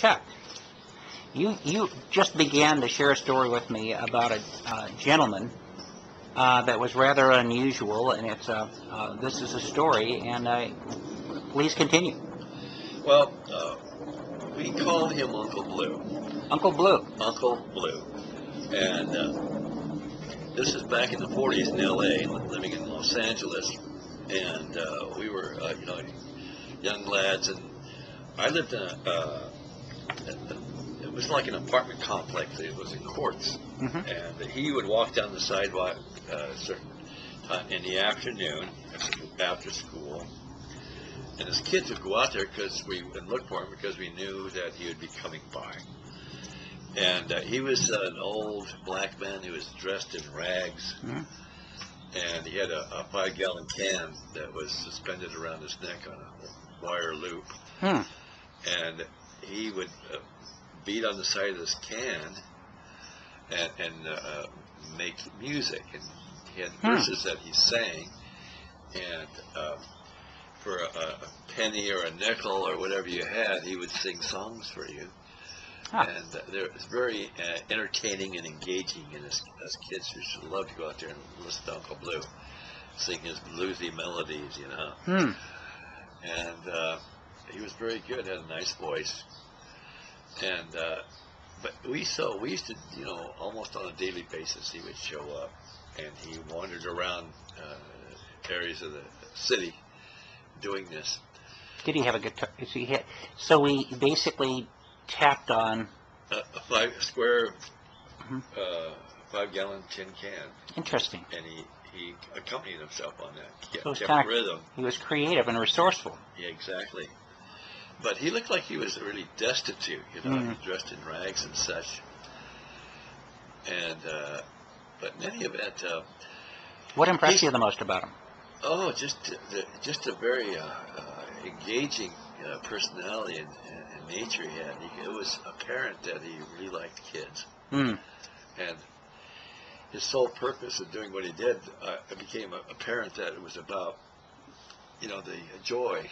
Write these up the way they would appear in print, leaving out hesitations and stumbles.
Chuck, you just began to share a story with me about a gentleman that was rather unusual, and this is a story, and please continue. Well, we called him Uncle Blue. Uncle Blue. Uncle Blue. And this is back in the 40s in L.A., living in Los Angeles. And we were, young lads. And I lived in it was like an apartment complex. It was in Quartz. Mm-hmm. And he would walk down the sidewalk a certain time in the afternoon after school. And his kids would go out there and look for him because we knew that he would be coming by. And he was an old black man who was dressed in rags. Mm-hmm. And he had a 5-gallon can that was suspended around his neck on a wire loop. Hmm. And he would beat on the side of this can and make music. And he had verses that he sang. And for a penny or a nickel or whatever you had, he would sing songs for you. Huh. And it was very entertaining and engaging, and as kids we should love to go out there and listen to Uncle Blue sing his bluesy melodies, Hmm. And he was very good, had a nice voice. And but we used to, almost on a daily basis he would show up, and he wandered around areas of the city doing this. Did he have a guitar? So he basically tapped on A 5-gallon tin can. Interesting. And he accompanied himself on that. So Kept rhythm. He was creative and resourceful. Yeah, exactly. But he looked like he was really destitute, dressed in rags and such. And but in any event, What impressed you the most about him? oh, just a very engaging personality and nature he had. It was apparent that he really liked kids. Hmm. And his sole purpose of doing what he did, it became apparent that it was about, the joy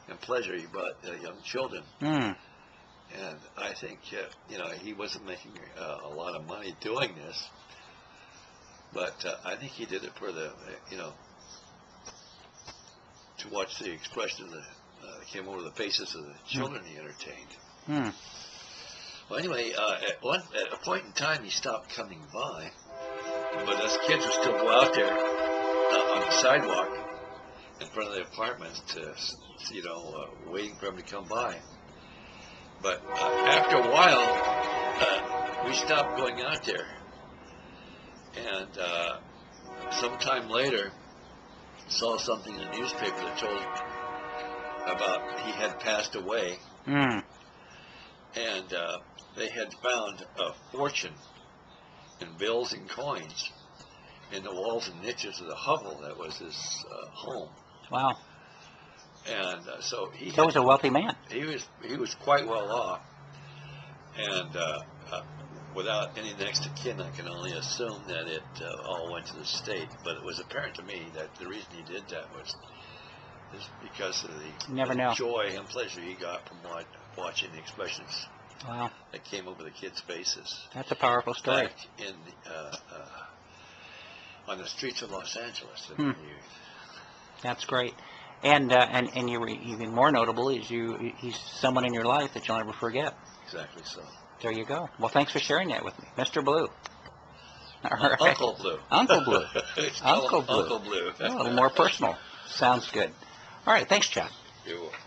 and pleasure he brought young children. Hmm. And I think, he wasn't making a lot of money doing this, but I think he did it for the, to watch the expression that came over the faces of the children he entertained. Hmm. Well, anyway, at a point in time, he stopped coming by, but us kids would still go out there on the sidewalk in front of the apartments to, waiting for him to come by. But after a while, we stopped going out there, and sometime later, saw something in the newspaper that told about he had passed away. Hmm. And they had found a fortune in bills and coins in the walls and niches of the hovel that was his home. Wow. And so he was a wealthy man. He was quite well off, and without any next of kin, I can only assume that it all went to the state. But it was apparent to me that the reason he did that was because of the joy and pleasure he got from watching the expressions that came over the kids' faces. That's a powerful story. Back in on the streets of Los Angeles. That's great. And you're even more notable is he's someone in your life that you'll never forget. Exactly so. There you go. Well, thanks for sharing that with me, Mr. Blue. All right. Uncle Blue. Uncle Blue. Uncle Blue. Uncle Blue. Oh, a little more personal. Sounds good. All right. Thanks, Chuck. You're welcome.